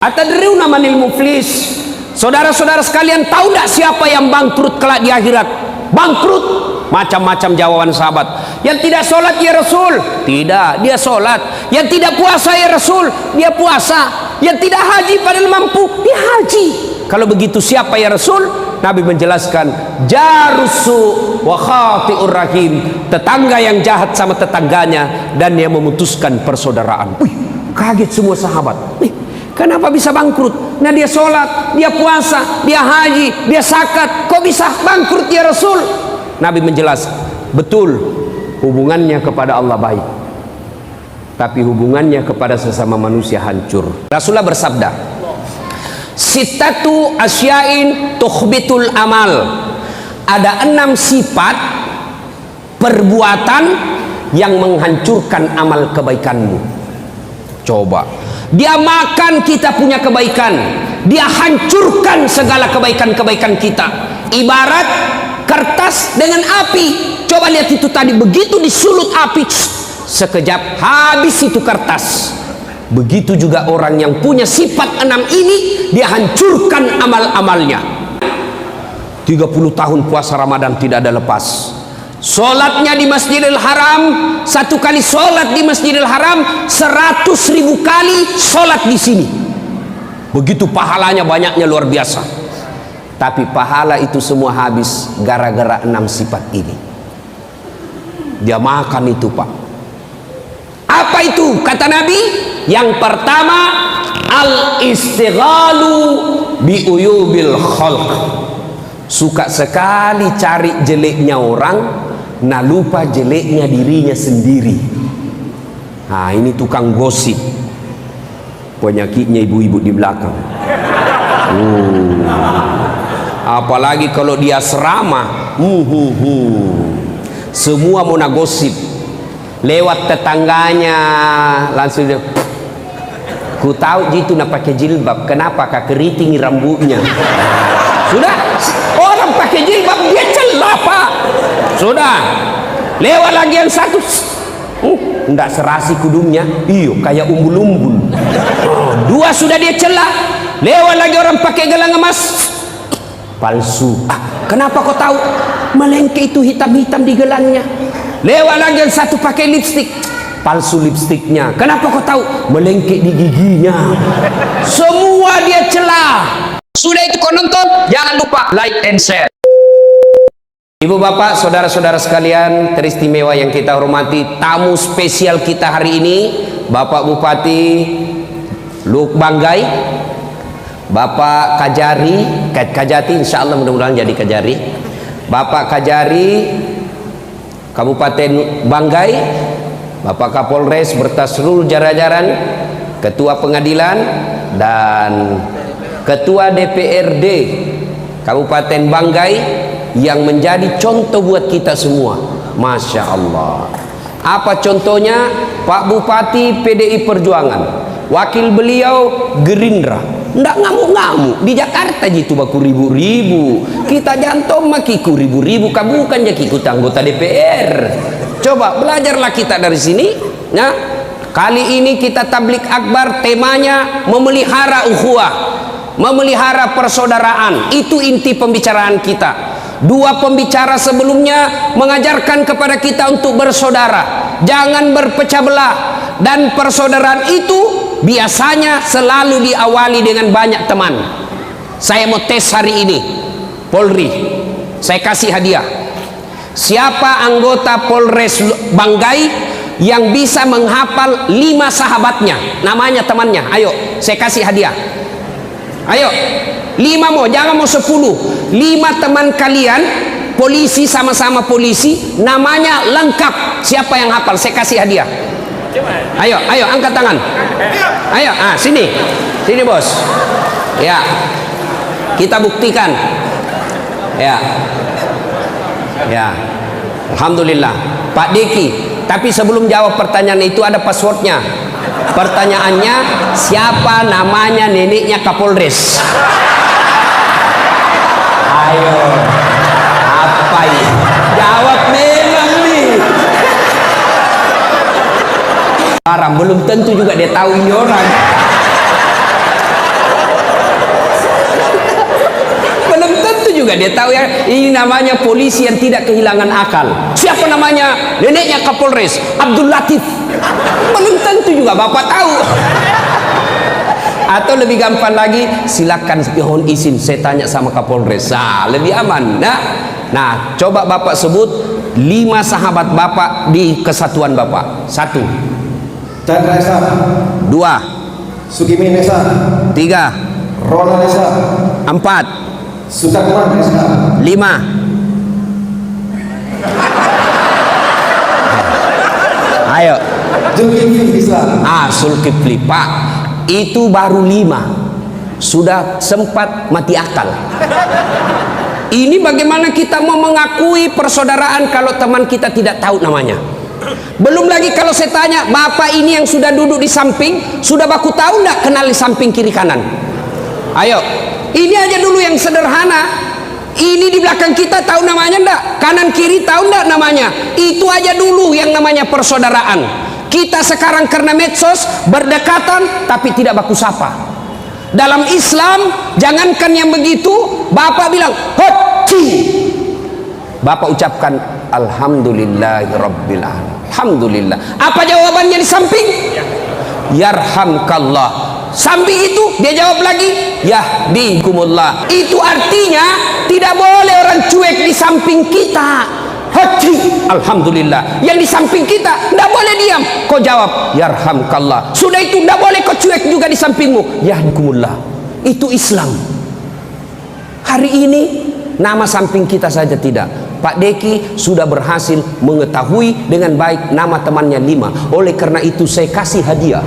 Atadriuna manil muflis? Saudara-saudara sekalian, tahu tidak siapa yang bangkrut kelak di akhirat? Bangkrut, macam-macam jawaban sahabat. Yang tidak sholat ya Rasul, tidak, dia sholat. Yang tidak puasa ya Rasul, dia puasa. Yang tidak haji padahal mampu, dia haji. Kalau begitu siapa ya Rasul? Nabi menjelaskan, jarusu wa khati'ur rahim, tetangga yang jahat sama tetangganya dan yang memutuskan persaudaraan. Wih, kaget semua sahabat. Wih, kenapa bisa bangkrut? Nah, dia sholat, dia puasa, dia haji, dia zakat, kok bisa bangkrut ya Rasul? Nabi menjelaskan, betul, hubungannya kepada Allah baik, tapi hubungannya kepada sesama manusia hancur. Rasulullah bersabda, sittatu asyain tukhbitul amal. Ada 6 sifat perbuatan yang menghancurkan amal kebaikanmu. Coba, dia makan kita punya kebaikan, dia hancurkan segala kebaikan-kebaikan kita. Ibarat kertas dengan api. Coba lihat itu tadi, begitu disulut api, sekejap habis itu kertas. Begitu juga orang yang punya sifat 6 ini, dia hancurkan amal-amalnya. 30 tahun puasa Ramadan tidak ada lepas. Sholatnya di Masjidil Haram, 1 kali sholat di Masjidil Haram 100.000 kali sholat di sini. Begitu pahalanya, banyaknya luar biasa. Tapi pahala itu semua habis gara-gara 6 sifat ini. Dia makan itu, Pak. Apa itu? Kata Nabi, yang pertama, al-istighalu bi uyubil khalq. Suka sekali cari jeleknya orang, nah lupa jeleknya dirinya sendiri. Nah, ini tukang gosip. Penyakitnya ibu-ibu di belakang. Apalagi kalau dia asrama, semua mau gosip. Lewat tetangganya langsung dia, ku tahu gitu nak pakai jilbab, kenapa kak keriting rambutnya? Sudah, orang pakai jilbab dia celah, Pak. Sudah, lewat lagi yang satu, enggak serasi kudungnya, iyo kayak umbul-umbul. 2 sudah dia celah, lewat lagi orang pakai gelang emas, palsu. Kenapa kau tahu? Melengke itu hitam-hitam di gelangnya. Lewat lagi yang satu pakai lipstik, palsu lipstiknya. Kenapa kau tahu? Melengke di giginya. Semua dia celah. Sudah itu kau nonton, jangan lupa like and share. Ibu bapak, saudara-saudara sekalian teristimewa yang kita hormati, tamu spesial kita hari ini Bapak Bupati Luk Banggai, Bapak Kajati, insya Allah mudah-mudahan jadi Kajari, Bapak Kajari Kabupaten Banggai, Bapak Kapolres berta seluruh jajaran, Ketua Pengadilan dan Ketua DPRD Kabupaten Banggai yang menjadi contoh buat kita semua. Masya Allah. Apa contohnya? Pak Bupati PDI Perjuangan, wakil beliau Gerindra, ndak ngamuk-ngamuk. Di Jakarta gitu baku ribu-ribu, kita jantung makiku ribu-ribu, kamu bukan jadi ikut anggota DPR. Coba belajarlah kita dari sini. Nah, kali ini kita tablik akbar, temanya memelihara ukhuwah, memelihara persaudaraan. Itu inti pembicaraan kita. 2 pembicara sebelumnya mengajarkan kepada kita untuk bersaudara, jangan berpecah belah. Dan persaudaraan itu biasanya selalu diawali dengan banyak teman. Saya mau tes hari ini, Polri, saya kasih hadiah. Siapa anggota Polres Banggai yang bisa menghafal 5 sahabatnya, namanya temannya? Ayo, saya kasih hadiah. Ayo, 5 mau, jangan mau 10. 5 teman kalian, polisi, sama-sama polisi, namanya lengkap. Siapa yang hafal? Saya kasih hadiah. Ayo, angkat tangan. Ayo, sini bos. Ya, kita buktikan. Ya, alhamdulillah. Pak Deki. Tapi sebelum jawab pertanyaan itu ada passwordnya. Pertanyaannya, siapa namanya neneknya Kapolres? Ayo, apa ini? Jawab memang nih. Belum tentu juga dia tahu ini orang. juga dia tahu ya, ini namanya polisi yang tidak kehilangan akal. Siapa namanya? Neneknya Kapolres, Abdul Latif. Belum tentu juga bapak tahu. Atau lebih gampang lagi, silakan mohon izin saya tanya sama Kapolres. Nah, lebih aman. Nah, coba bapak sebut 5 sahabat bapak di kesatuan bapak. 1, Chandra Esa, 2, Sugimin Esa, 3, Ronald Esa, 4, Sutakman Esa, 5. Ayo. Zulkifli Esa. Zulkifli, Pak, itu baru 5, sudah sempat mati akal. Ini bagaimana kita mau mengakui persaudaraan kalau teman kita tidak tahu namanya? Belum lagi kalau saya tanya, bapak ini yang sudah duduk di samping, sudah baku tahu enggak kenal di samping kiri kanan? Ayo, ini aja dulu yang sederhana. Ini di belakang kita tahu namanya enggak? Kanan kiri tahu enggak namanya? Itu aja dulu yang namanya persaudaraan. Kita sekarang karena medsos berdekatan tapi tidak baku sapa. Dalam Islam, jangankan yang begitu, bapak bilang hoci, bapak ucapkan alhamdulillahirabbil alamin. Alhamdulillah. Apa jawabannya di samping? Yarhamkallah. Samping itu dia jawab lagi yahdikumullah. Itu artinya tidak boleh orang cuek di samping kita. Haji, alhamdulillah. Yang di samping kita tidak boleh diam. Kau jawab yarhamkallah. Sudah itu tidak boleh kau cuek juga di sampingmu. Yahdikumullah. Itu Islam. Hari ini nama samping kita saja tidak. Pak Deki sudah berhasil mengetahui dengan baik nama temannya 5. Oleh karena itu saya kasih hadiah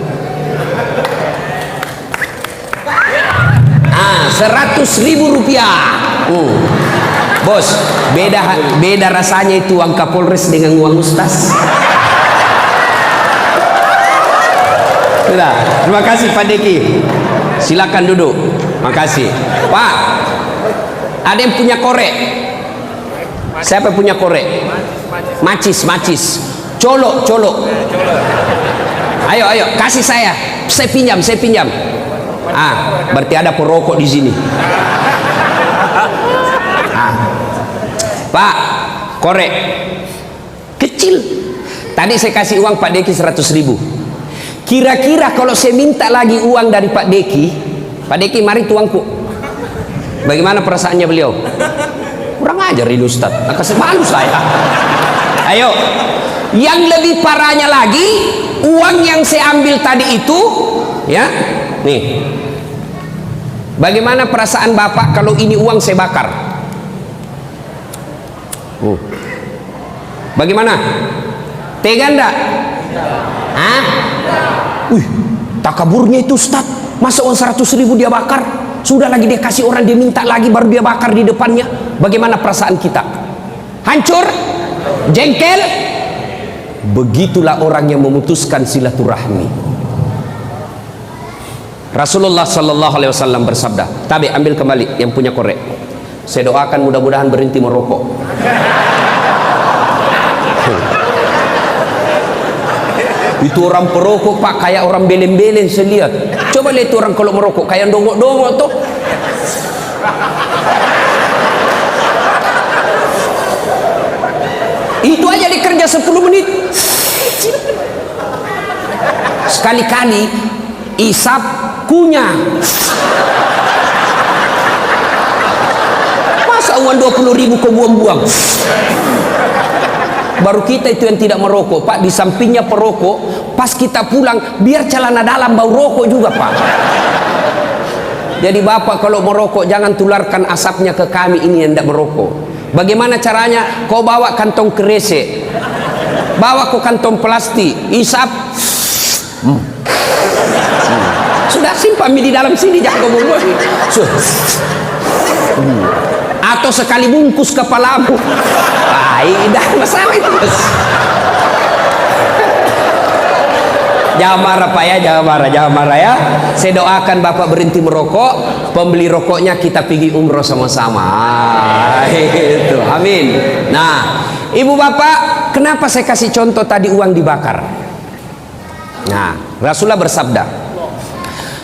100.000 rupiah. Bos, beda rasanya itu uang Kapolres dengan uang Ustaz. Sudah, terima kasih Pak Deki. Silakan duduk. Makasih. Pak, ada yang punya korek? Siapa punya korek? Macis. Colok. Ayo, kasih saya. Saya pinjam. Berarti ada perokok di sini. Pak, korek kecil. Tadi saya kasih uang Pak Deki 100.000. Kira-kira kalau saya minta lagi uang dari Pak Deki mari tuangku. Bagaimana perasaannya beliau? Kurang ajar ini Ustaz. Kasih malu saya. Ayo, yang lebih parahnya lagi, uang yang saya ambil tadi itu, ya, nih. Bagaimana perasaan bapak kalau ini uang saya bakar? Bagaimana? Tega enggak? Takaburnya itu Ustaz. Masa uang 100.000 dia bakar? Sudah lagi dia kasih orang, dia minta lagi baru dia bakar di depannya. Bagaimana perasaan kita? Hancur? Jengkel? Begitulah orang yang memutuskan silaturahmi. Rasulullah sallallahu alaihi wasallam bersabda, Tabi ambil kembali yang punya korek. Saya doakan mudah-mudahan berhenti merokok. Itu orang perokok Pak, kayak orang belen-belen saya lihat. Coba lihat orang kalau merokok kayak dongok-dongok tuh. Itu aja dikerja 10 menit. Sekali-kali isap kunyah. Masa uang 20.000 kau buang-buang? Baru kita itu yang tidak merokok Pak, di sampingnya perokok. Pas kita pulang biar celana dalam bau rokok juga Pak. Jadi bapak kalau merokok jangan tularkan asapnya ke kami ini yang tidak merokok. Bagaimana caranya? Kau bawa kantong kresek, bawa ke kantong plastik, isap, sudah simpan di dalam sini, jangan kau buang. Atau sekali bungkus kepalamu. Dah masalah itu. Jangan marah Pak ya, jangan marah ya. Saya doakan bapak berhenti merokok, pembeli rokoknya kita pergi umroh sama-sama. Itu, amin. Nah, ibu bapak, kenapa saya kasih contoh tadi uang dibakar? Nah, Rasulullah bersabda,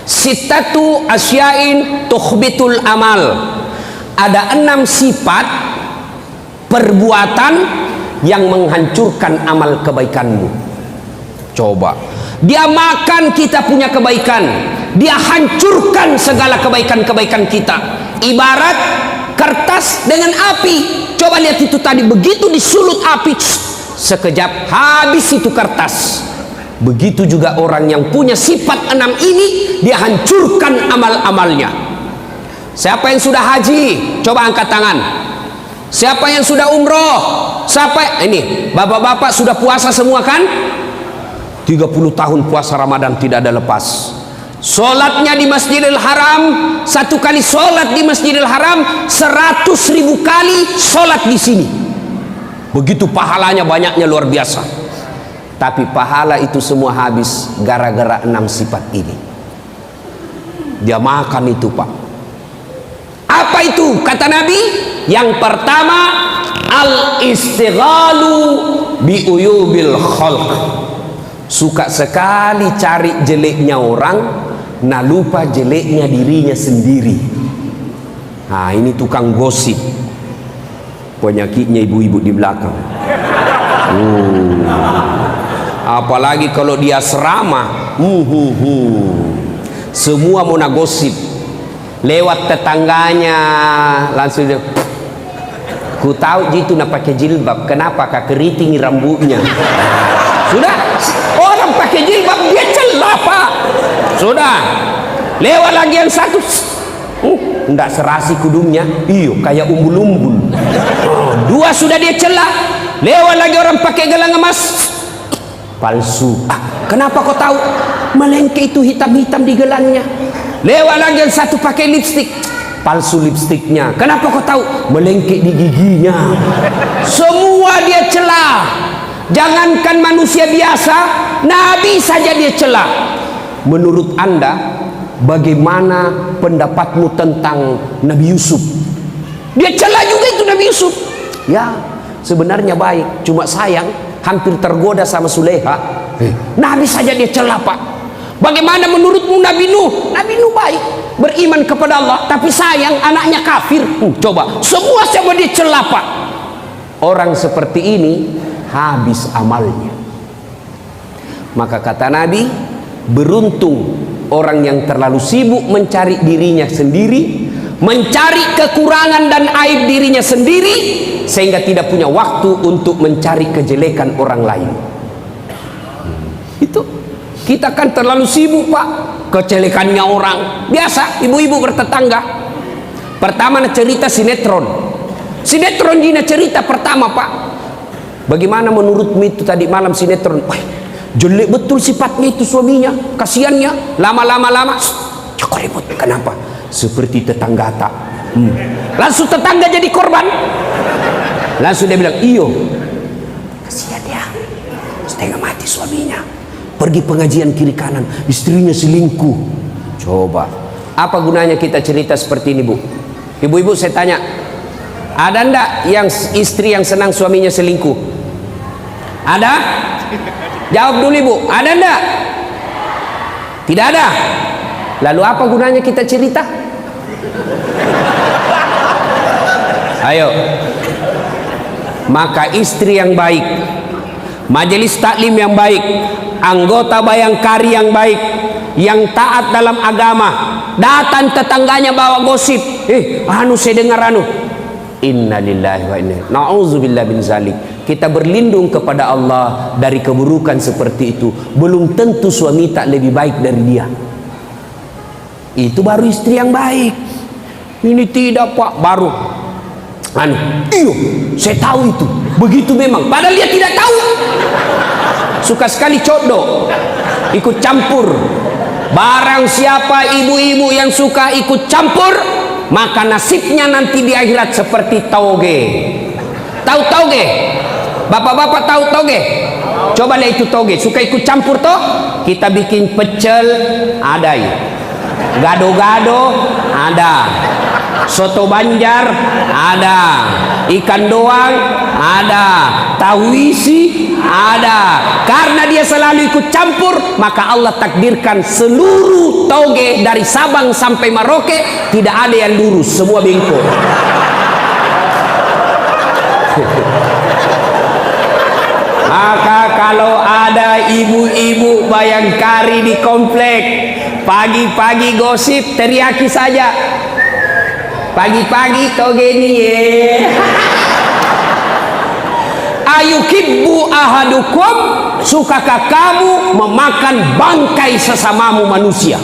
Sittatu asyain tukhbitul amal. Ada 6 sifat perbuatan yang menghancurkan amal kebaikanmu. Coba, dia makan kita punya kebaikan, dia hancurkan segala kebaikan-kebaikan kita. Ibarat kertas dengan api. Coba lihat itu tadi, begitu disulut api, sekejap habis itu kertas. Begitu juga orang yang punya sifat 6 ini, dia hancurkan amal-amalnya. Siapa yang sudah haji? Coba angkat tangan. Siapa yang sudah umroh? Siapa? Ini, bapak-bapak sudah puasa semua kan? 30 tahun puasa Ramadan tidak ada lepas. Sholatnya di Masjidil Haram, 1 kali sholat di Masjidil Haram, 100.000 kali sholat di sini. Begitu pahalanya, banyaknya luar biasa. Tapi pahala itu semua habis gara-gara 6 sifat ini. Dia makan itu, Pak. Apa itu? Kata Nabi, yang pertama, al-istighalu bi uyubil khalq. Suka sekali cari jeleknya orang, nah lupa jeleknya dirinya sendiri. Nah, ini tukang gosip. Penyakitnya ibu-ibu di belakang. Apalagi kalau dia asrama, semua mau nagosip. Lewat tetangganya langsung dia, ku tahu jitu nak pakai jilbab, kenapa kak keriting rambutnya? Sudah, orang pakai jilbab dia celah, Pak. Sudah, lewat lagi yang satu, ndak serasi kudungnya, iyo kayak umbul-umbul. 2 sudah dia celah, lewat lagi orang pakai gelang emas, palsu. Kenapa kau tahu? Melengke itu hitam-hitam di gelangnya. Lewat lagi yang satu pakai lipstik, palsu lipstiknya. Kenapa kau tahu? Melengkek di giginya. Semua dia celah. Jangankan manusia biasa, Nabi saja dia celah. Menurut Anda, bagaimana pendapatmu tentang Nabi Yusuf? Dia celah juga itu Nabi Yusuf. Ya, sebenarnya baik, cuma sayang hampir tergoda sama Suleha. Nabi saja dia celah, Pak. Bagaimana menurutmu Nabi Nuh? Nabi Nuh baik, beriman kepada Allah, tapi sayang anaknya kafir. Coba, semua sama dia celah, Pak. Orang seperti ini habis amalnya. Maka kata Nabi, beruntung orang yang terlalu sibuk mencari dirinya sendiri, mencari kekurangan dan aib dirinya sendiri, sehingga tidak punya waktu untuk mencari kejelekan orang lain. Itu kita kan terlalu sibuk, Pak, kejelekannya orang. Biasa ibu-ibu bertetangga. Pertama cerita sinetron Dina cerita pertama, Pak. Bagaimana menurutmu itu tadi malam sinetron? Wah, jelek betul sifatnya itu suaminya, kasihannya. Lama-lama cukup ribut. Kenapa? Seperti tetangga tak. Langsung tetangga jadi korban. Langsung dia bilang, iyo, kasihan dia, setengah mati suaminya. Pergi pengajian kiri kanan, istrinya selingkuh. Coba, apa gunanya kita cerita seperti ini, Bu? Ibu-ibu saya tanya, ada ndak yang istri yang senang suaminya selingkuh? Ada? Jawab dulu, Ibu. Ada ndak? Tidak ada. Lalu apa gunanya kita cerita? Ayo. Maka istri yang baik, majelis taklim yang baik, anggota bayangkari yang baik, yang taat dalam agama, datang tetangganya bawa gosip, saya dengar innalillahi wa inna ilaihi na'udzubillah bin zalik. Kita berlindung kepada Allah dari keburukan seperti itu. Belum tentu suami tak lebih baik dari dia. Itu baru istri yang baik. Ini tidak, Pak, baru iyo, saya tahu itu. Begitu memang, padahal dia tidak tahu. Suka sekali codo, ikut campur. Barang siapa ibu-ibu yang suka ikut campur, maka nasibnya nanti di akhirat seperti toge. Tahu toge? Bapak-bapak tahu toge? Coba lihat itu toge. Suka ikut campur toh? Kita bikin pecel, ada. Gado-gado, ada. Soto Banjar ada, ikan doang ada, tahu isi ada. Karena dia selalu ikut campur, maka Allah takdirkan seluruh toge dari Sabang sampai Merauke tidak ada yang lurus, semua bengkok. Maka kalau ada ibu-ibu Bayangkari di komplek, pagi-pagi gosip, teriaki saja, pagi-pagi toge ini ye. Ayukibbu ahadukum, sukakah kamu memakan bangkai sesamamu manusia?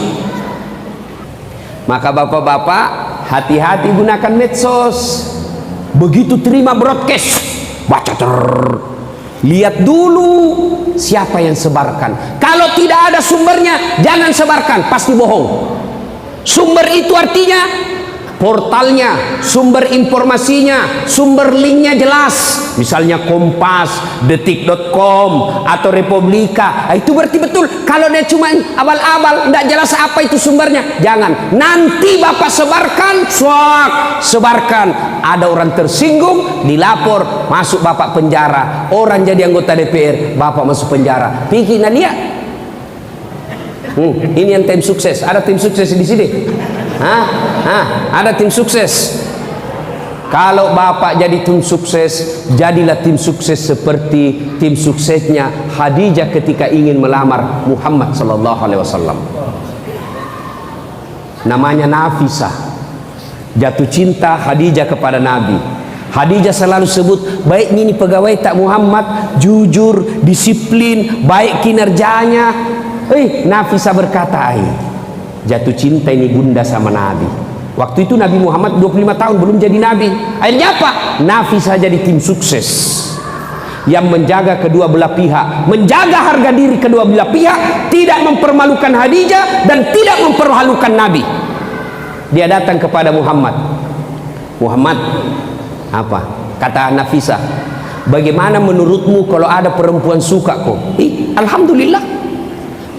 Maka bapak-bapak, hati-hati gunakan medsos. Begitu terima broadcast, baca lihat dulu siapa yang sebarkan. Kalau tidak ada sumbernya, jangan sebarkan, pasti bohong. Sumber itu artinya portalnya, sumber informasinya, sumber linknya jelas. Misalnya Kompas, Detik.com atau Republika. Itu berarti betul. Kalau dia cuma abal-abal, tidak jelas apa itu sumbernya, jangan. Nanti bapak sebarkan, sebarkan. Ada orang tersinggung, dilapor, masuk bapak penjara. Orang jadi anggota DPR, bapak masuk penjara. Pikir dia. Ini yang tim sukses. Ada tim sukses di sini. Ada tim sukses. Kalau bapak jadi tim sukses, jadilah tim sukses seperti tim suksesnya Khadijah ketika ingin melamar Muhammad sallallahu alaihi wasallam. Namanya Nafisah. Jatuh cinta Khadijah kepada Nabi. Khadijah selalu sebut, baik ini pegawai tak Muhammad, jujur, disiplin, baik kinerjanya. Nafisah berkata, jatuh cinta ini bunda sama Nabi. Waktu itu Nabi Muhammad 25 tahun belum jadi Nabi. Akhirnya apa? Nafisah jadi tim sukses yang menjaga kedua belah pihak, menjaga harga diri kedua belah pihak, tidak mempermalukan Khadijah dan tidak mempermalukan Nabi. Dia datang kepada Muhammad. Muhammad, apa? Kata Nafisah, bagaimana menurutmu kalau ada perempuan suka kok? Alhamdulillah.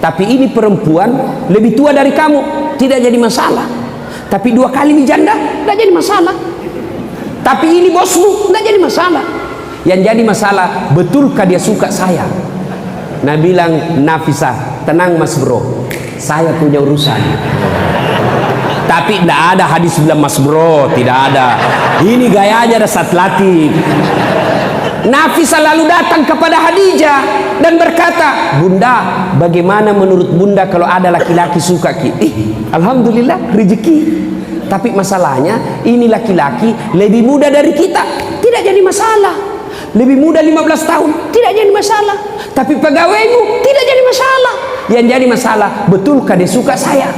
Tapi ini perempuan lebih tua dari kamu, tidak jadi masalah. Tapi 2 kali janda, tidak jadi masalah. Tapi ini bosmu, tidak jadi masalah. Yang jadi masalah, betulkah dia suka saya? Nah bilang Nafisah, tenang mas bro, saya punya urusan. Tapi tidak ada hadis bilang mas bro, tidak ada. Ini gayanya dasar latif. Nafisah lalu datang kepada Khadijah dan berkata, bunda, bagaimana menurut bunda kalau ada laki-laki suka ki? Alhamdulillah rezeki. Tapi masalahnya ini laki-laki lebih muda dari kita, tidak jadi masalah. Lebih muda 15 tahun, tidak jadi masalah. Tapi pegawaimu tidak jadi masalah. Yang jadi masalah, betulkah dia suka saya?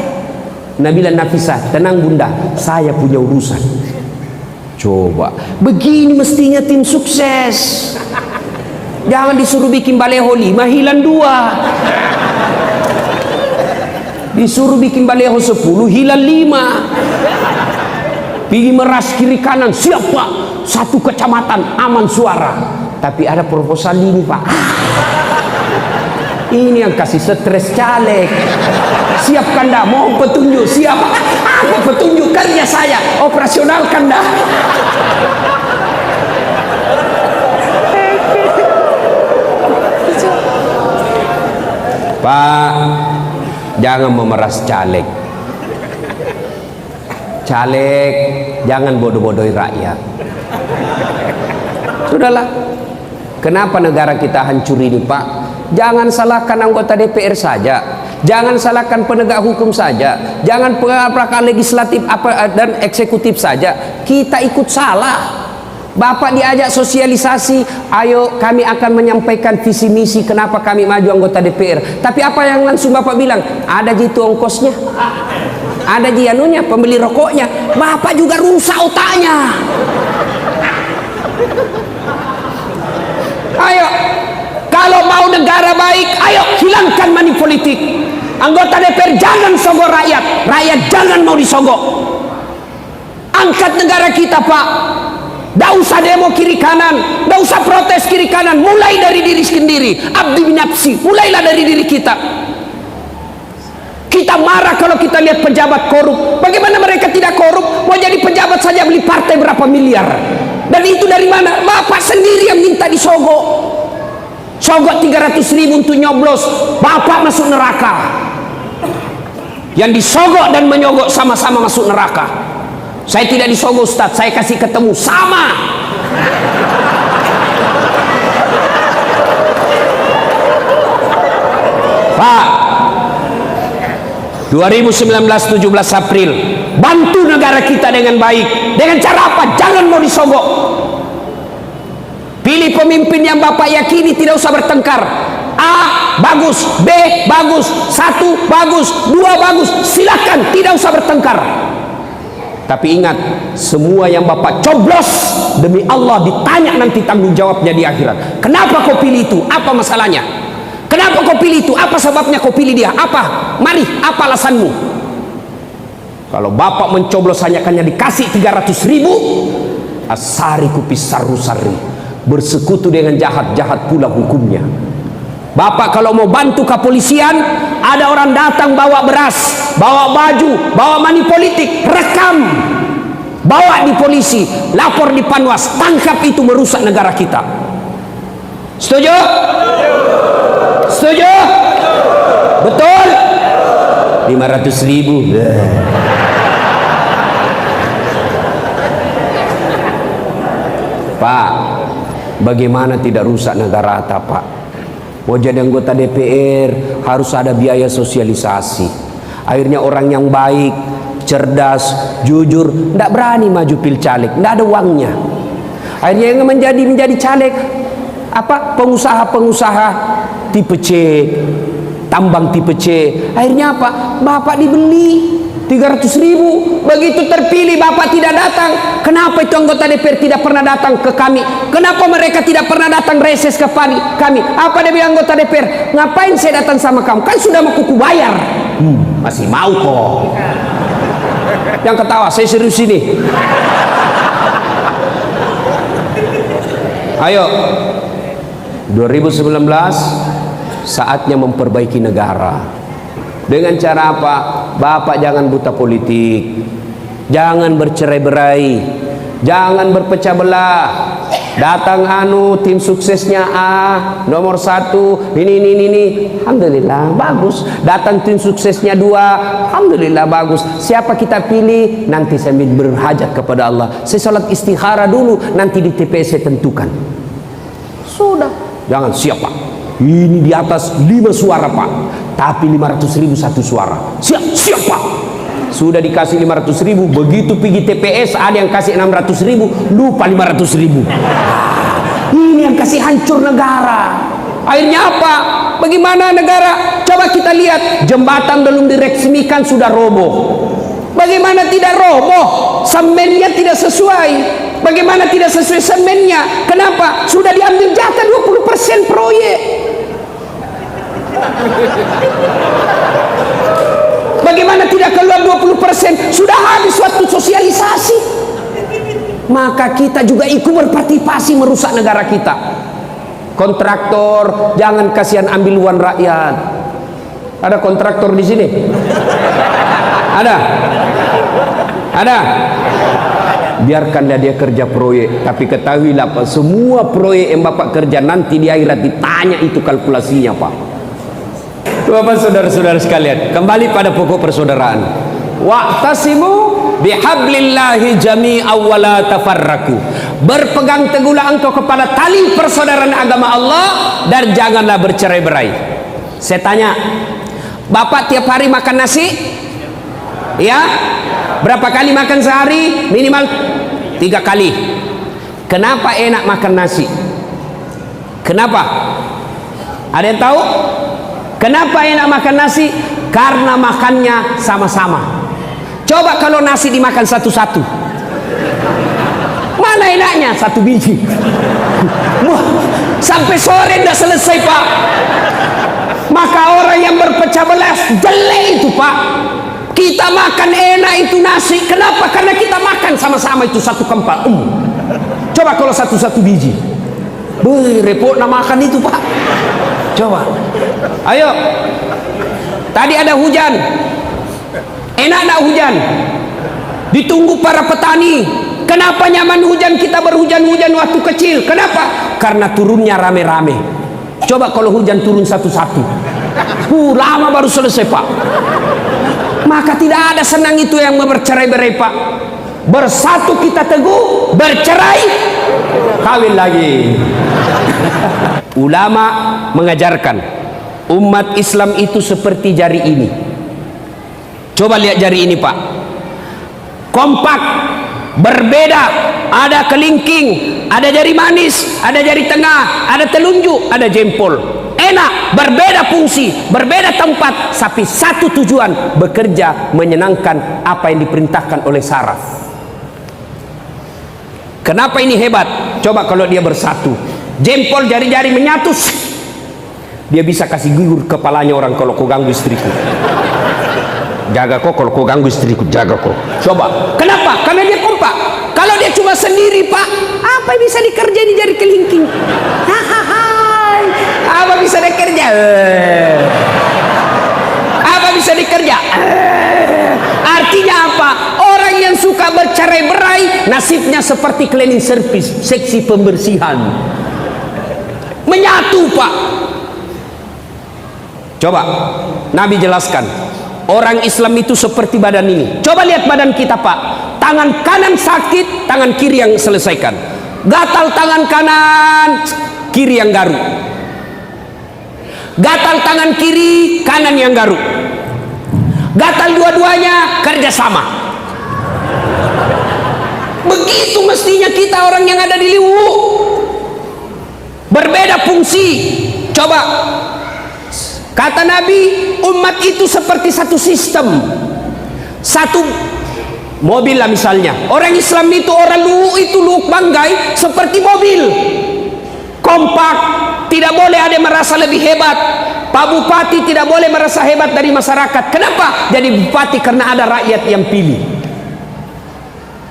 Nabila Nafisah, tenang bunda, saya punya urusan. Coba, begini mestinya tim sukses. Jangan disuruh bikin baleho 5, hilang 2. Disuruh bikin baleho 10, hilang 5. Pergi meras kiri kanan, siap pak, 1 kecamatan aman suara. Tapi ada proposal ini pak. Ini yang kasih stres caleg. Siapkan dah, mohon petunjuk. Siap. Apa petunjuk? Kerja saya, operasionalkan dah. Pak, jangan memeras caleg. Caleg, jangan bodoh-bodohi rakyat. Sudahlah. Kenapa negara kita hancur ini pak? Jangan salahkan anggota DPR saja, jangan salahkan penegak hukum saja, jangan perangkat legislatif dan eksekutif saja. Kita ikut salah. Bapak diajak sosialisasi, ayo kami akan menyampaikan visi misi kenapa kami maju anggota DPR. Tapi apa yang langsung bapak bilang? Ada jitu ongkosnya, ada jianunya, pembeli rokoknya. Bapak juga rusak otaknya. Ayo, kalau mau negara baik, ayo hilangkan money politik. Anggota DPR jangan sogok rakyat, rakyat jangan mau disogok. Angkat negara kita pak. Tidak usah demo kiri kanan, tidak usah protes kiri kanan. Mulai dari diri sendiri. Abdi binafsi, mulailah dari diri kita. Kita marah kalau kita lihat pejabat korup. Bagaimana mereka tidak korup? Mau jadi pejabat saja beli partai berapa miliar. Dan itu dari mana? Bapak sendiri yang minta disogok. Sogok 300.000 untuk nyoblos, bapak masuk neraka. Yang disogok dan menyogok sama-sama masuk neraka. Saya tidak disogok Ustaz, saya kasih ketemu sama. Pak, 2019 17 April, bantu negara kita dengan baik. Dengan cara apa? Jangan mau disogok. Pilih pemimpin yang bapak yakini tidak usah bertengkar. A bagus, B bagus, 1 bagus, 2 bagus, silakan, tidak usah bertengkar. Tapi ingat, semua yang bapak coblos demi Allah ditanya nanti tanggung jawabnya di akhirat. Kenapa kau pilih itu? Apa masalahnya? Kenapa kau pilih itu? Apa sebabnya kau pilih dia? Apa? Mari, apa alasanmu? Kalau bapak mencoblos hanya dikasih 300.000, asari kupis saru-sari, bersekutu dengan jahat-jahat pula hukumnya. Bapak kalau mau bantu kepolisian, ada orang datang bawa beras, bawa baju, bawa money politik, rekam, bawa di polisi, lapor di Panwas, tangkap, itu merusak negara kita. Setuju? Setuju? Betul? 500.000. Pak, bagaimana tidak rusak negara kita, Pak? Mau jadi anggota DPR harus ada biaya sosialisasi. Akhirnya orang yang baik, cerdas, jujur, tidak berani maju pilcaleg, tidak ada uangnya. Akhirnya yang menjadi caleg apa? Pengusaha-pengusaha tipe C, tambang tipe C. Akhirnya apa? Bapak dibeli 300.000. Begitu terpilih bapak tidak datang. Kenapa itu anggota DPR tidak pernah datang ke kami? Kenapa mereka tidak pernah datang reses ke kami? Apa dia bilang anggota DPR? Ngapain saya datang sama kamu? Kan sudah mau kuku bayar. Masih mau kok. Yang ketawa, saya serius ini. Ayo, 2019 saatnya memperbaiki negara. Dengan cara apa? Bapak jangan buta politik, jangan bercerai-berai, jangan berpecah belah. Datang tim suksesnya A nomor 1 ini, alhamdulillah bagus. Datang tim suksesnya 2, alhamdulillah bagus. Siapa kita pilih nanti sambil berhajat kepada Allah. Saya sholat istikharah dulu, nanti di TPS saya tentukan. Sudah, jangan siapa. Ini di atas 5 suara Pak, tapi 500.000 1 suara. Siap Pak. Sudah dikasih 500.000, begitu pergi TPS ada yang kasih 600.000, lupa 500.000. Ini yang kasih hancur negara. Akhirnya apa? Bagaimana negara? Coba kita lihat, jembatan belum diresmikan sudah roboh. Bagaimana tidak roboh? Semennya tidak sesuai. Bagaimana tidak sesuai semennya? Kenapa? Sudah diambil jatah 20% proyek. Bagaimana tidak keluar 20%? Sudah habis waktu sosialisasi. Maka kita juga ikut berpartisipasi merusak negara kita. Kontraktor, jangan kasihan ambil uang rakyat. Ada kontraktor di sini? Ada? Ada? Biarkanlah dia kerja proyek, tapi ketahuilah Pak, semua proyek yang Bapak kerja nanti di akhirat ditanya itu kalkulasinya Pak. Bapak saudara-saudara sekalian, kembali pada pokok persaudaraan. Wa'tasimu bihablillahi jami'an wa la tafarraqu. Berpegang teguhlah engkau kepada tali persaudaraan agama Allah dan janganlah bercerai-berai. Saya tanya, Bapak tiap hari makan nasi? Ya? Berapa kali makan sehari? Minimal 3 kali. Kenapa enak makan nasi? Kenapa? Ada yang tahu? Kenapa enak makan nasi? Karena makannya sama-sama. Coba kalau nasi dimakan satu-satu, mana enaknya? 1 biji. Wah, sampai sore tidak selesai Pak. Maka orang yang berpecah belah jelek itu Pak. Kita makan enak itu nasi. Kenapa? Karena kita makan sama-sama itu 1 kempal. Coba kalau satu-satu biji, repot nak makan itu Pak. Coba. Ayo. Tadi ada hujan. Enak tak hujan? ditunggu para petani. Kenapa nyaman hujan, kita berhujan-hujan waktu kecil? Kenapa? Karena turunnya rame-rame. Coba kalau hujan turun satu-satu, lama baru selesai Pak. Maka tidak ada senang itu yang bercerai-berai Pak. Bersatu kita teguh, bercerai kawin lagi. Ulama mengajarkan umat Islam itu seperti jari ini. Coba lihat jari ini Pak, kompak, berbeda. Ada kelingking, ada jari manis, ada jari tengah, ada telunjuk, ada jempol. Enak, berbeda fungsi, berbeda tempat, tapi satu tujuan, bekerja menyenangkan apa yang diperintahkan oleh saraf. Kenapa ini hebat? Coba kalau dia bersatu, jempol jari-jari menyatu, dia bisa kasih gugur kepalanya orang kalau kau ganggu istriku. Jaga kok kalau kau ganggu istriku, jaga kok. Coba, kenapa? Karena dia kompak. Kalau dia cuma sendiri Pak, apa yang bisa dikerjain di jari kelingking? Apa bisa dikerja? Apa bisa dikerja? Artinya apa? Orang yang suka bercerai-berai nasibnya seperti cleaning service, seksi pembersihan. Menyatu Pak. Coba Nabi jelaskan, orang Islam itu seperti badan ini. Coba lihat badan kita Pak. Tangan kanan sakit, tangan kiri yang selesaikan. Gatal tangan kanan, kiri yang garuk. Gatal tangan kiri, kanan yang garuk. Gatal dua-duanya, kerjasama. Begitu mestinya kita orang yang ada di Liwu. Berbeda fungsi. Coba, kata Nabi, umat itu seperti satu sistem. Satu mobil lah misalnya. Orang Islam itu, orang Luwu itu, Luwu Banggai seperti mobil. Kompak, tidak boleh ada yang merasa lebih hebat. Pak Bupati tidak boleh merasa hebat dari masyarakat. Kenapa? Jadi bupati karena ada rakyat yang pilih.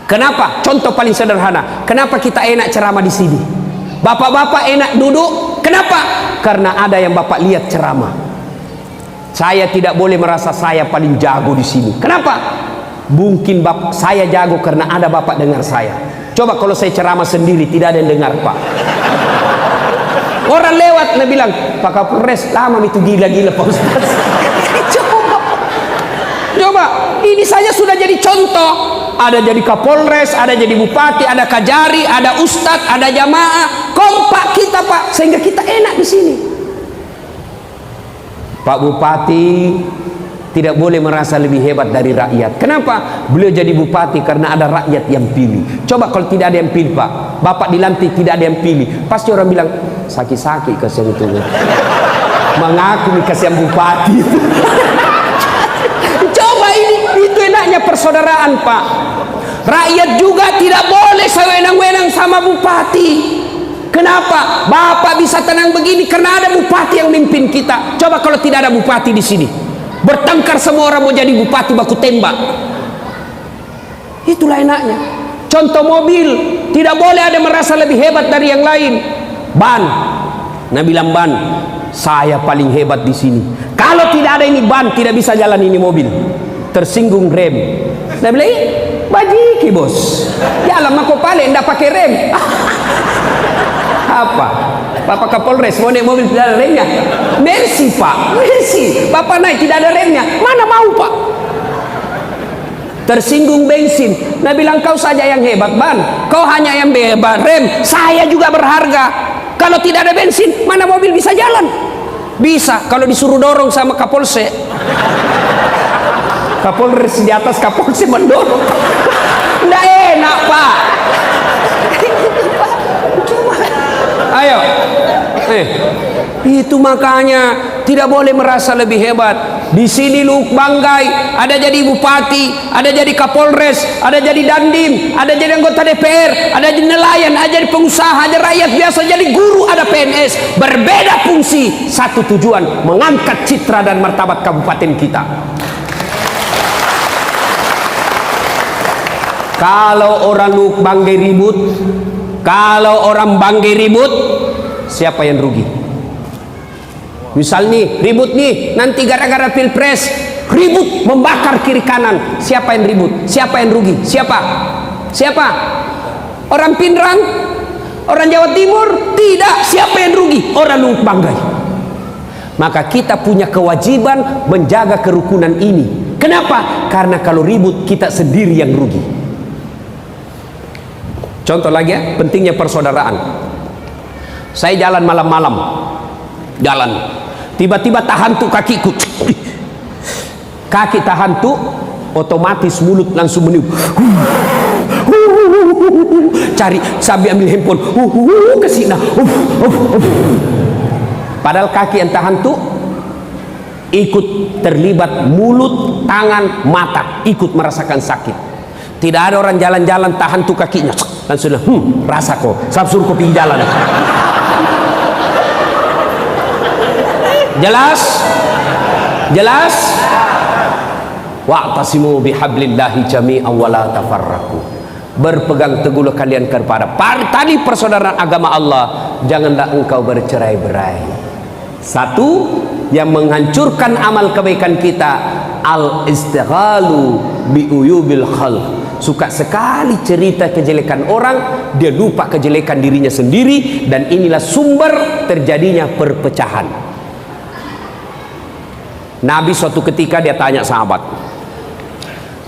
Kenapa? Contoh paling sederhana. Kenapa kita enak ceramah di sini? Bapak-bapak enak duduk. Kenapa? Karena ada yang bapak lihat ceramah. Saya tidak boleh merasa saya paling jago di sini. Kenapa? Mungkin saya jago karena ada bapak dengar saya. Coba kalau saya ceramah sendiri tidak ada yang dengar Pak. Orang lewat dia bilang, Pak Kapolres lama itu gila-gila Pak Ustaz. Coba, ini saja sudah jadi contoh. Ada jadi Kapolres, ada jadi bupati, ada kajari, ada ustadz, ada jamaah. Kompak kita Pak, sehingga kita enak di sini. Pak Bupati tidak boleh merasa lebih hebat dari rakyat. Kenapa? Beliau jadi bupati karena ada rakyat yang pilih. Coba kalau tidak ada yang pilih Pak, bapak dilantik tidak ada yang pilih, pasti orang bilang sakit-sakit kasihan itu. Mengaku nih kasihan bupati. Coba itu enaknya persaudaraan Pak. Rakyat juga tidak boleh sewenang-wenang sama bupati. Kenapa? Bapak bisa tenang begini karena ada bupati yang mimpin kita. Coba kalau tidak ada bupati di sini, bertengkar semua orang mau jadi bupati baku tembak. Itulah enaknya. Contoh mobil, tidak boleh ada merasa lebih hebat dari yang lain. Ban, nah bilang ban, saya paling hebat di sini. Kalau tidak ada ini ban, tidak bisa jalan ini mobil. Tersinggung rem. Nah bilang, bajiki bos, jalan mako pale, ndak pakai rem. Apa? Bapak Kapolres mau naik mobil tidak ada remnya? Mercy Pak, mercy. Bapak naik tidak ada remnya, mana mau Pak? Tersinggung bensin. Nah bilang kau saja yang hebat ban, kau hanya yang hebat rem, saya juga berharga. Kalau tidak ada bensin, mana mobil bisa jalan? Bisa kalau disuruh dorong sama Kapolsek. Kapolres di atas, Kapolsek mendorong. Nggak enak Pak. Ayo, itu makanya tidak boleh merasa lebih hebat. Di sini Luwu Banggai ada jadi bupati, ada jadi Kapolres, ada jadi dandim, ada jadi anggota DPR, ada jadi nelayan, ada jadi pengusaha, ada rakyat biasa, jadi guru, ada PNS. Berbeda fungsi, satu tujuan, mengangkat citra dan martabat kabupaten kita. Kalau orang Luwu Banggai ribut, kalau orang Banggai ribut, siapa yang rugi? Misal nih, ribut nih, nanti gara-gara pilpres, ribut membakar kiri kanan. Siapa yang ribut? Siapa yang rugi? Siapa? Siapa? Orang Pindrang? Orang Jawa Timur? Tidak. Siapa yang rugi? Orang Lubuk Banggai. Maka kita punya kewajiban menjaga kerukunan ini. Kenapa? Karena kalau ribut kita sendiri yang rugi. Contoh lagi ya, pentingnya persaudaraan. Saya jalan malam-malam, jalan, tiba-tiba tahantu kakiku, kaki tahantu, otomatis mulut langsung meniup, cari sambil ambil handphone, ke sini, padahal kaki yang tahantu ikut terlibat mulut, tangan, mata, ikut merasakan sakit. Tidak ada orang jalan-jalan tahan tuh kakinya langsung rasa kok suruh kopi jalan. Jelas? Jelas? Wa'tasimu bihablillahi jami'an wa la tafarraqu. Berpegang teguhlah kalian kepada tali persaudaraan agama Allah, janganlah engkau bercerai-berai. Satu yang menghancurkan amal kebaikan kita, al-istighalu bi uyubil khalq. Suka sekali cerita kejelekan orang, dia lupa kejelekan dirinya sendiri, dan inilah sumber terjadinya perpecahan. Nabi suatu ketika dia tanya sahabat,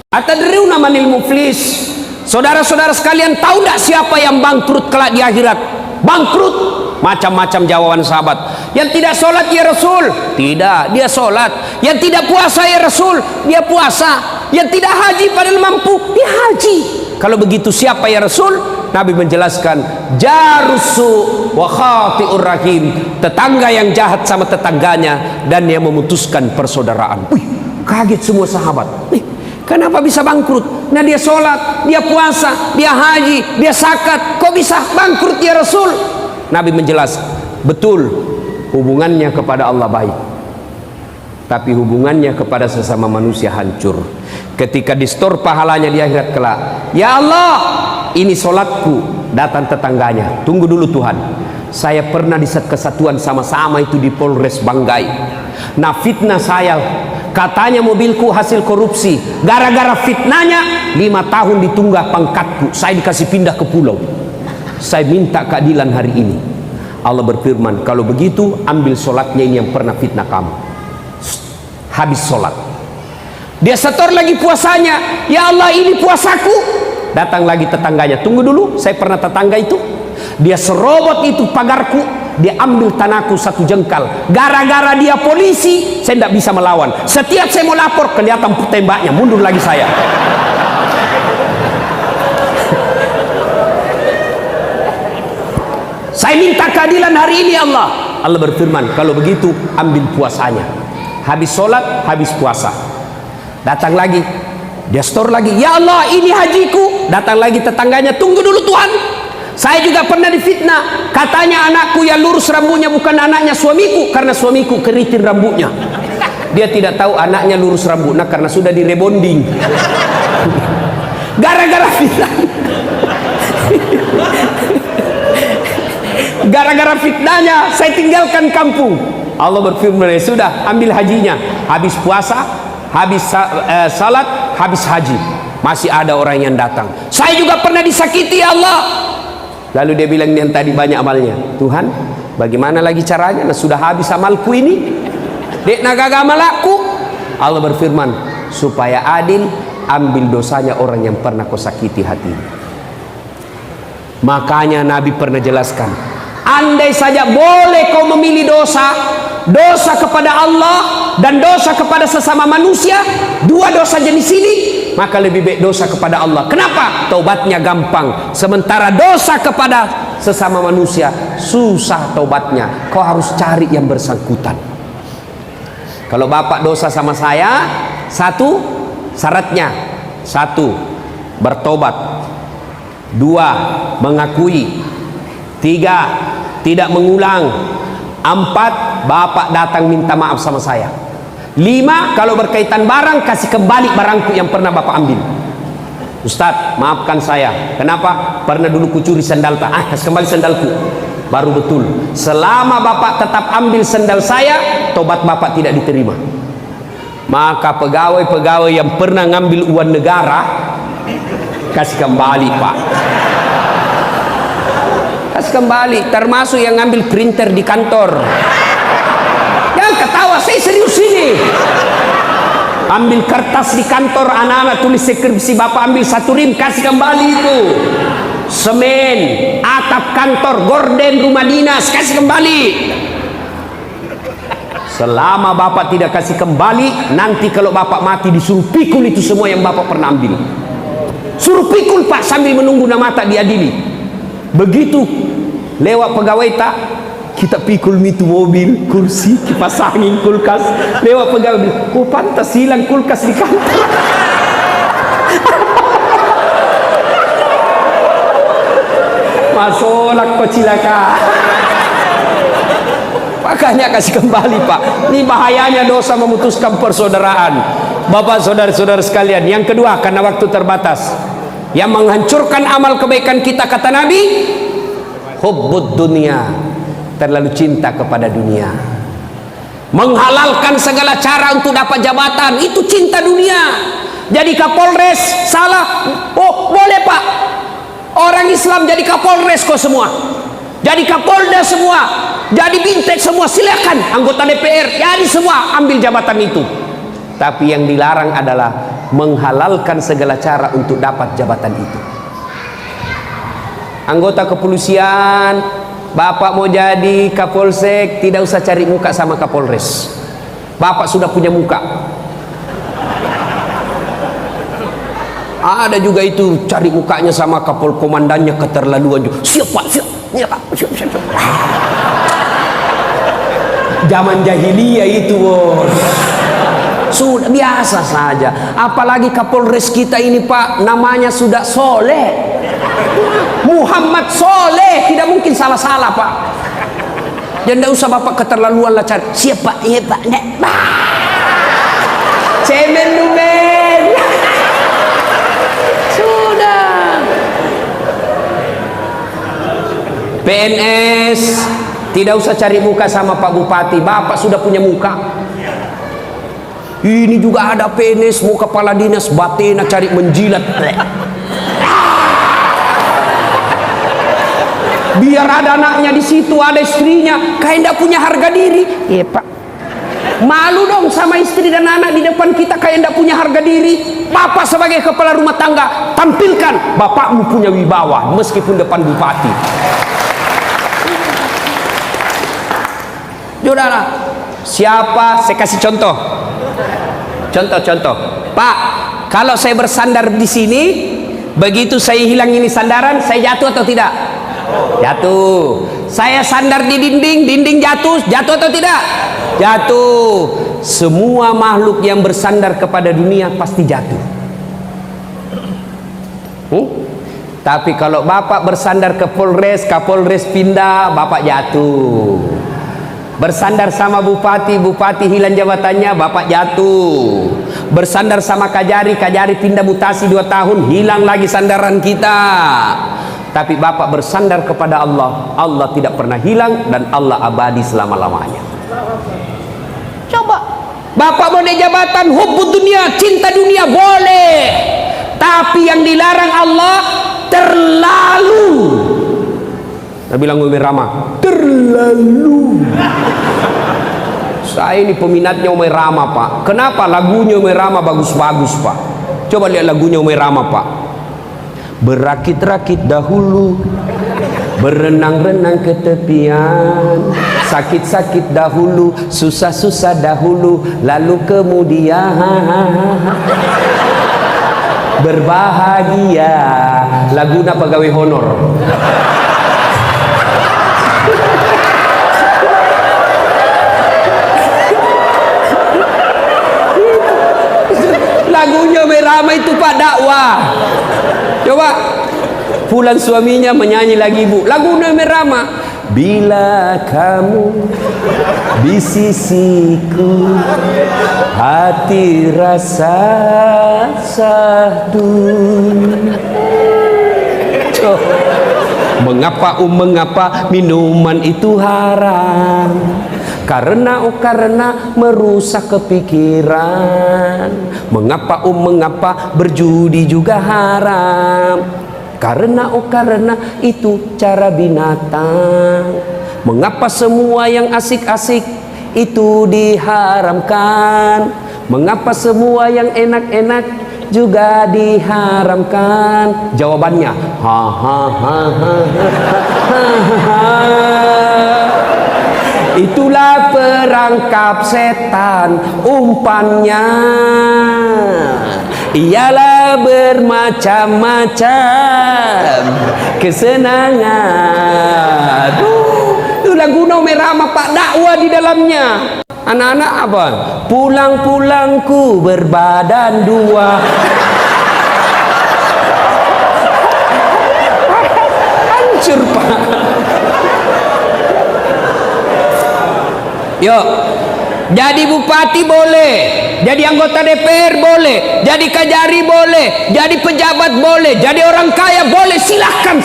atadriuna manil muflis? Saudara-saudara sekalian, tahu tidak siapa yang bangkrut kelak di akhirat? Bangkrut. Macam-macam jawaban sahabat. Yang tidak sholat ya Rasul? Tidak, dia sholat. Yang tidak puasa ya Rasul? Dia puasa. Yang tidak haji padahal mampu, dia haji. Kalau begitu siapa ya Rasul? Nabi menjelaskan, jarusu wa khati'ur rahim, tetangga yang jahat sama tetangganya dan yang memutuskan persaudaraan. Wih, kaget semua sahabat. Kenapa bisa bangkrut? Nah, dia sholat, dia puasa, dia haji, dia zakat, kok bisa bangkrut ya Rasul? Nabi menjelaskan, betul, hubungannya kepada Allah baik, tapi hubungannya kepada sesama manusia hancur. Ketika distor pahalanya di akhirat kelak, ya Allah, ini sholatku, datang tetangganya, tunggu dulu Tuhan, saya pernah di kesatuan sama-sama itu di Polres Banggai. Nah, fitnah saya, katanya mobilku hasil korupsi, gara-gara fitnahnya 5 tahun ditunggah pangkatku, saya dikasih pindah ke pulau. Saya minta keadilan hari ini. Allah berfirman, kalau begitu ambil sholatnya ini yang pernah fitnah kamu. Habis sholat, dia setor lagi puasanya, ya Allah ini puasaku. Datang lagi tetangganya, tunggu dulu, saya pernah tetangga itu, dia serobot itu pagarku, dia ambil tanahku 1 jengkal. Gara-gara dia polisi, saya tidak bisa melawan. Setiap saya mau lapor, kelihatan tembaknya, mundur lagi saya. Saya minta keadilan hari ini Allah. Allah berfirman, kalau begitu ambil puasanya. Habis sholat, habis puasa. Datang lagi, dia store lagi, ya Allah ini hajiku. Datang lagi tetangganya, tunggu dulu Tuhan, saya juga pernah difitnah, katanya anakku yang lurus rambutnya bukan anaknya suamiku, karena suamiku keriting rambutnya. Dia tidak tahu anaknya lurus rambutnya karena sudah direbonding. Gara-gara fitnah. Gara-gara fitnahnya saya tinggalkan kampung. Allah berfirman, ya sudah, ambil hajinya. Habis puasa, habis salat, habis haji, masih ada orang yang datang, saya juga pernah disakiti ya Allah. Lalu dia bilang, yang tadi banyak amalnya, Tuhan bagaimana lagi caranya? Nah, sudah habis amalku ini, dek nagaga amalku. Allah berfirman, supaya adil, ambil dosanya orang yang pernah kau sakiti hatinya. Makanya Nabi pernah jelaskan, andai saja boleh kau memilih dosa kepada Allah dan dosa kepada sesama manusia, 2 dosa jenis ini, maka lebih baik dosa kepada Allah. Kenapa? Taubatnya gampang, sementara dosa kepada sesama manusia susah taubatnya, kau harus cari yang bersangkutan. Kalau bapak dosa sama saya, 1 syaratnya, 1 bertobat, 2 mengakui, 3 tidak mengulang, 4 bapak datang minta maaf sama saya, 5 kalau berkaitan barang, kasih kembali barangku yang pernah bapak ambil. Ustadz maafkan saya, kenapa? Pernah dulu kucuri sandal tak, kasih kembali sandalku. Baru betul. Selama bapak tetap ambil sandal saya, tobat bapak tidak diterima. Maka pegawai-pegawai yang pernah ngambil uang negara kasih kembali, Pak. Kasih kembali, termasuk yang ngambil printer di kantor. Jangan ketawa, saya serius ini. Ambil kertas di kantor, anak-anak tulis skripsi, bapak ambil 1 rim, kasih kembali itu. Semen, atap kantor, gorden rumah dinas, kasih kembali. Selama bapak tidak kasih kembali, nanti kalau bapak mati disuruh pikul itu semua yang bapak pernah ambil. Suruh pikul, Pak, sambil menunggu nama tak diadili. Begitu lewat pegawai tak, kita pikul itu mobil, kursi, kipas angin, kulkas. Lewat pegawai bilang, kok pantas hilang kulkas di kantor. Masolak kok cilaka. Makanya kasih kembali, Pak. Ini bahayanya dosa memutuskan persaudaraan. Bapak, saudara-saudara sekalian. Yang kedua, karena waktu terbatas, yang menghancurkan amal kebaikan kita, kata Nabi, hubbud dunia, terlalu cinta kepada dunia. Menghalalkan segala cara untuk dapat jabatan, itu cinta dunia. Jadi Kapolres salah, oh boleh, Pak. Orang Islam jadi Kapolres kok semua, jadi Kapolda semua, jadi Bintek semua, silakan. Anggota DPR jadi semua, ambil jabatan itu. Tapi yang dilarang adalah menghalalkan segala cara untuk dapat jabatan itu. Anggota kepolisian, bapak mau jadi Kapolsek, tidak usah cari muka sama Kapolres. Bapak sudah punya muka. Ada juga itu cari mukanya sama Kapol komandannya, keterlaluan juga. Siapa? Siapa? Zaman jahiliyah itu, bos. Sudah biasa saja. Apalagi Kapolres kita ini, Pak, namanya sudah Soleh, Muhammad Soleh, tidak mungkin salah-salah, Pak. Dan tidak usah bapak keterlaluan lah cari siapa. Iya, Pak. Cemen lumen. Sudah. PNS tidak usah cari muka sama Pak Bupati, bapak sudah punya muka. Ini juga ada PNS mau kepala dinas, batena cari menjilat. Biar ada anaknya di situ, ada istrinya, kayak tidak punya harga diri. Iya, Pak. Malu dong sama istri dan anak di depan kita, kayak tidak punya harga diri. Bapak sebagai kepala rumah tangga, tampilkan bapakmu punya wibawa meskipun depan bupati. Saudara, siapa? Saya kasih contoh. Contoh. Pak, kalau saya bersandar di sini, begitu saya hilang ini sandaran, saya jatuh atau tidak? Jatuh. Saya sandar di dinding jatuh atau tidak? Jatuh. Semua makhluk yang bersandar kepada dunia pasti jatuh. Tapi kalau bapak bersandar ke Kapolres pindah, bapak jatuh. Bersandar sama bupati hilang jabatannya, bapak jatuh. Bersandar sama Kajari pindah mutasi 2 tahun, hilang lagi sandaran kita. Tapi bapak bersandar kepada Allah, Allah tidak pernah hilang dan Allah abadi selama-lamanya. Coba, bapak mau naik jabatan, hubbud dunia, cinta dunia boleh. Tapi yang dilarang Allah terlalu. Saya bilang Umi Rama, terlalu. Saya ini peminatnya Umi Rama, Pak. Kenapa? Lagunya Umi Rama bagus-bagus, Pak. Coba lihat lagunya Umi Rama, Pak. Berakit-rakit dahulu, berenang-renang ke tepian, sakit-sakit dahulu, susah-susah dahulu, lalu kemudian berbahagia. Laguna pegawai honor. Lagunya Merama itu, Pak, dakwah. Coba pulang suaminya menyanyi lagi, Bu, lagunya Merama. Bila kamu di sisiku, hati rasa sahdu. Mengapa mengapa minuman itu haram? Karena merusak kepikiran. Mengapa berjudi juga haram? Karena itu cara binatang. Mengapa semua yang asik-asik itu diharamkan? Mengapa semua yang enak-enak juga diharamkan? Jawabannya, ha ha ha ha ha ha. Itulah perangkap setan, umpannya ialah bermacam-macam kesenangan. Itu lagu Merama Pak dakwah di dalamnya. Anak-anak apa? Pulang-pulangku berbadan dua. Hancur Pak. Yuk, jadi bupati boleh, jadi anggota DPR boleh, jadi kajari boleh, jadi pejabat boleh, jadi orang kaya boleh, silahkan.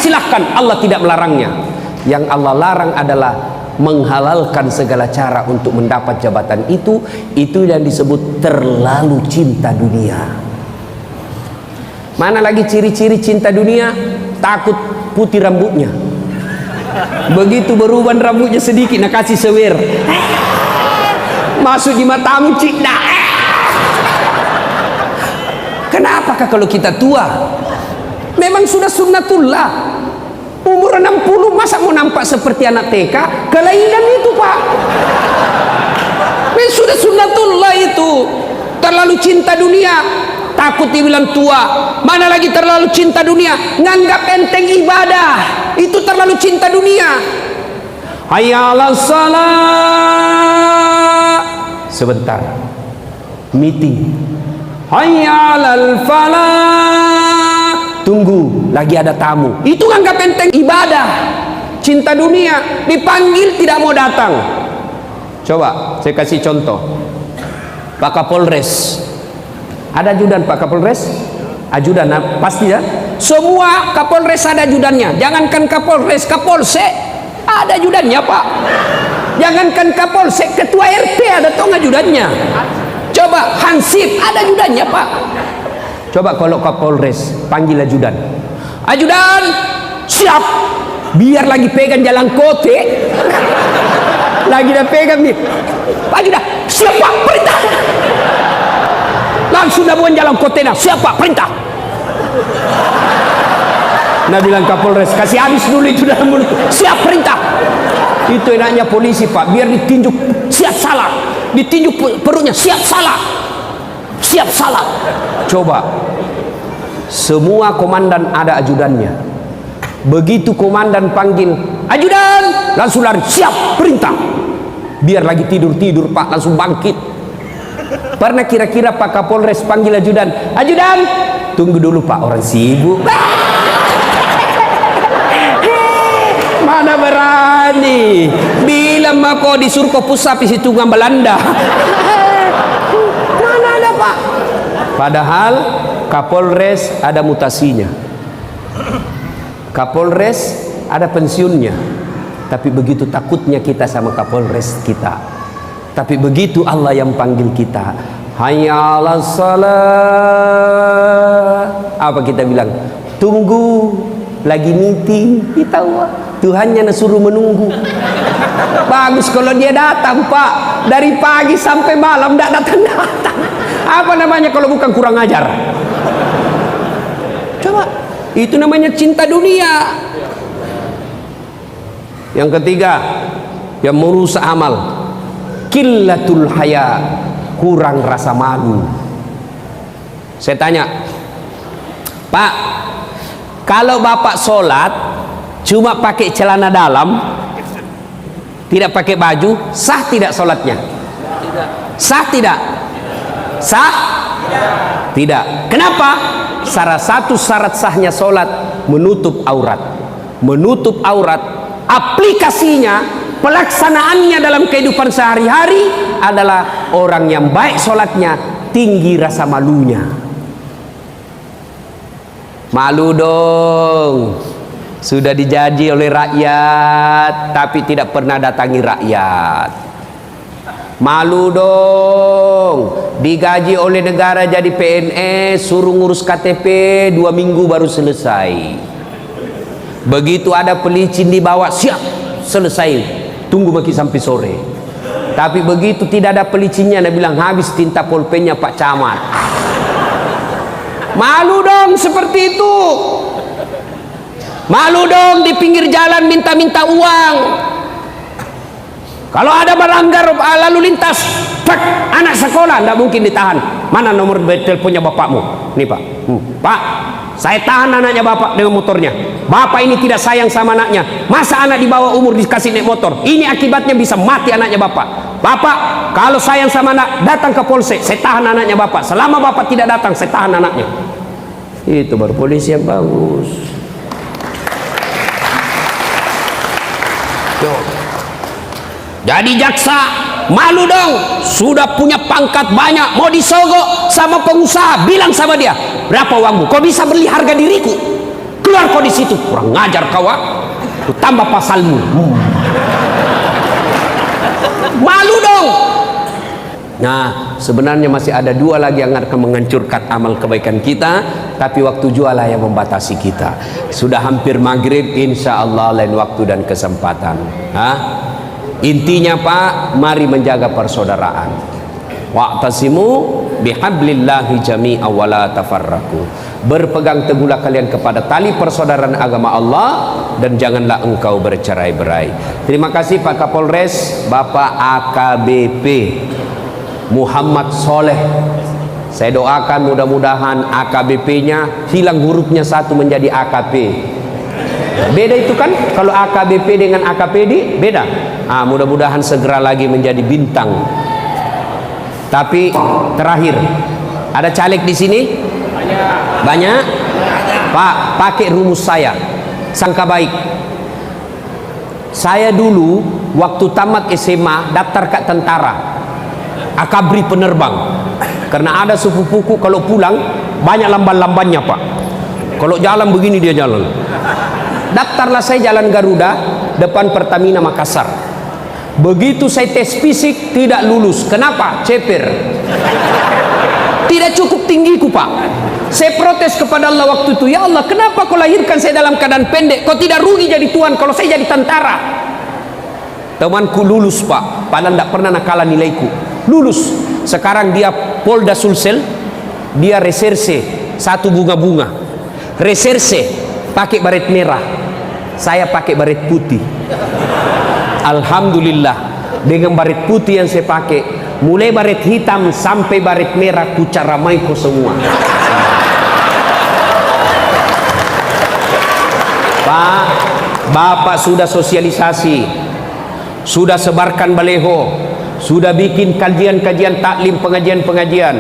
Allah tidak melarangnya. Yang Allah larang adalah menghalalkan segala cara untuk mendapat jabatan itu yang disebut terlalu cinta dunia. Mana lagi ciri-ciri cinta dunia? Takut putih rambutnya. Begitu beruban rambutnya sedikit, nak kasih sewer, masuk di matamu cik dah. Kenapakah kalau kita tua? Memang sudah sunnatullah. Umur 60 masa mau nampak seperti anak TK? Kelainan itu Pak. Memang sudah sunnatullah itu. Terlalu cinta dunia, takut dibilang tua. Mana lagi terlalu cinta dunia, nganggap enteng ibadah. Itu terlalu cinta dunia. Hayya 'alas salat. Sebentar, meeting. Hayya 'alal falah. Tunggu, lagi ada tamu. Itu nganggap enteng ibadah. Cinta dunia, dipanggil tidak mau datang. Coba saya kasih contoh. Pak Kapolres, ada ajudan Pak Kapolres? Ajudan pasti ya. Semua Kapolres ada ajudannya. Jangankan Kapolres, Kapolsek ada ajudannya Pak. Jangankan Kapolsek, ketua RT ada tong ajudannya. Coba Hansip ada ajudannya Pak. Coba kalau Kapolres panggil ajudan. Ajudan, siap. Biar lagi pegang jalan kote. Lagi dah pegang nih. Ajudan, siap Pak, perintah. Langsung dah buang jalan kote dah. Siap Pak, perintah. Nah bilang Kapolres, kasih habis dulu itu dalam mulut. Siap, perintah. Itu enaknya polisi Pak, biar ditinjuk siap salah. Ditinjuk perutnya, siap salah. Siap salah. Coba, semua komandan ada ajudannya. Begitu komandan panggil ajudan, langsung lari, siap, perintah. Biar lagi tidur-tidur Pak, langsung bangkit. Pernah kira-kira Pak Kapolres panggil ajudan, ajudan, tunggu dulu Pak, orang sibuk. Mana berani bilang mah kau disuruh kau pusat isi tunggang Belanda. Mana ada Pak? Padahal Kapolres ada mutasinya, Kapolres ada pensiunnya. Tapi begitu takutnya kita sama Kapolres kita. Tapi begitu Allah yang panggil kita, hayya 'alas salat, apa kita bilang? Tunggu, lagi meeting. Kita Tuhannya suruh menunggu. Bagus kalau dia datang Pak, dari pagi sampai malam tidak datang-datang. Apa namanya kalau bukan kurang ajar? Coba, itu namanya cinta dunia. Yang ketiga, yang merusak amal, qillatul haya, kurang rasa malu. Saya tanya, Pak, kalau Bapak sholat cuma pakai celana dalam, tidak pakai baju, sah tidak sholatnya? Sah tidak? Sah? Tidak. Kenapa? Salah satu syarat sahnya sholat menutup aurat. Menutup aurat, aplikasinya, pelaksanaannya dalam kehidupan sehari-hari adalah orang yang baik sholatnya, tinggi rasa malunya. Malu dong. Sudah dijanji oleh rakyat tapi tidak pernah datangi rakyat. Malu dong, digaji oleh negara jadi PNS, suruh ngurus KTP 2 minggu baru selesai. Begitu ada pelicin dibawa, siap, selesai, tunggu maki sampai sore. Tapi begitu tidak ada pelicinnya, dia bilang habis tinta pulpennya Pak Camat. Malu dong seperti itu. Malu dong di pinggir jalan minta-minta uang. Kalau ada melanggar lalu lintas, anak sekolah tidak mungkin ditahan. Mana nomor teleponnya bapakmu? Nih Pak. Pak, saya tahan anaknya bapak dengan motornya. Bapak ini tidak sayang sama anaknya. Masa anak di bawah umur dikasih naik motor? Ini akibatnya bisa mati anaknya bapak. Bapak, kalau sayang sama anak, datang ke polsek. Saya tahan anaknya bapak. Selama bapak tidak datang, saya tahan anaknya. Itu baru polisi yang bagus. Tuh. Jadi jaksa malu dong, sudah punya pangkat banyak, mau disogok sama pengusaha, bilang sama dia, berapa uangmu? Kau bisa beli harga diriku? Keluar kau di situ, kurang ngajar kau, ku tambah pasalmu. Malu dong. Nah, sebenarnya masih ada 2 lagi yang akan menghancurkan amal kebaikan kita, tapi waktu jualah yang membatasi kita. Sudah hampir maghrib, insya Allah lain waktu dan kesempatan. Intinya Pak, mari menjaga persaudaraan. Wa'tasimu bihablillahi jami'a wa la tafarraqu. Berpegang teguhlah kalian kepada tali persaudaraan agama Allah dan janganlah engkau bercerai-berai. Terima kasih Pak Kapolres, Bapak AKBP Muhammad Soleh. Saya doakan mudah-mudahan AKBP-nya hilang hurufnya 1 menjadi AKP. Beda itu kan, kalau AKBP dengan AKPD beda. Mudah-mudahan segera lagi menjadi bintang. Tapi terakhir, ada caleg di sini? Banyak. Pak, pakai rumus saya, sangka baik. Saya dulu waktu tamat SMA daftar ke tentara, akabri penerbang. Karena ada sepupuku kalau pulang banyak lamban-lambannya Pak. Kalau jalan begini dia jalan. Daftarlah saya jalan Garuda depan Pertamina Makassar. Begitu saya tes fisik tidak lulus. Kenapa? Ceper. Tidak cukup tinggiku Pak. Saya protes kepada Allah waktu itu, ya Allah, kenapa kau lahirkan saya dalam keadaan pendek? Kau tidak rugi jadi tuan kalau saya jadi tentara. Temanku lulus Pak, padahal tidak pernah nakalan nilaiku. Lulus. Sekarang dia Polda Sulsel, dia reserse 1 bunga-bunga. Reserse pakai baret merah, saya pakai baret putih. Alhamdulillah, dengan baret putih yang saya pakai, mulai baret hitam sampai baret merah ku caramai ko semua. Pak, Bapak sudah sosialisasi, sudah sebarkan baleho, sudah bikin kajian-kajian taklim, pengajian-pengajian,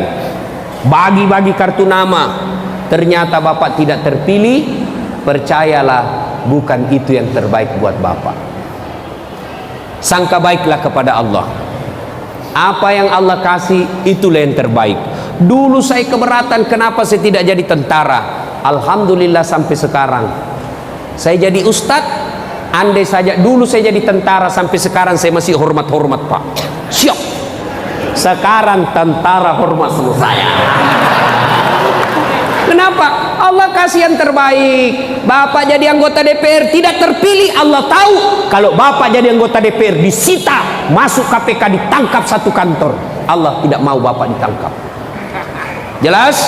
bagi-bagi kartu nama. Ternyata Bapak tidak terpilih. Percayalah, bukan itu yang terbaik buat Bapak. Sangka baiklah kepada Allah. Apa yang Allah kasih, itulah yang terbaik. Dulu saya keberatan kenapa saya tidak jadi tentara. Alhamdulillah sampai sekarang saya jadi ustadz. Andai saja dulu saya jadi tentara, sampai sekarang saya masih hormat-hormat Pak. Siap. Sekarang tentara hormat sama saya. Kenapa? Allah kasih yang terbaik. Bapak jadi anggota DPR tidak terpilih, Allah tahu kalau Bapak jadi anggota DPR disita, masuk KPK, ditangkap 1 kantor. Allah tidak mau Bapak ditangkap. Jelas?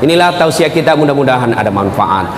Inilah tausiah kita, mudah-mudahan ada manfaat.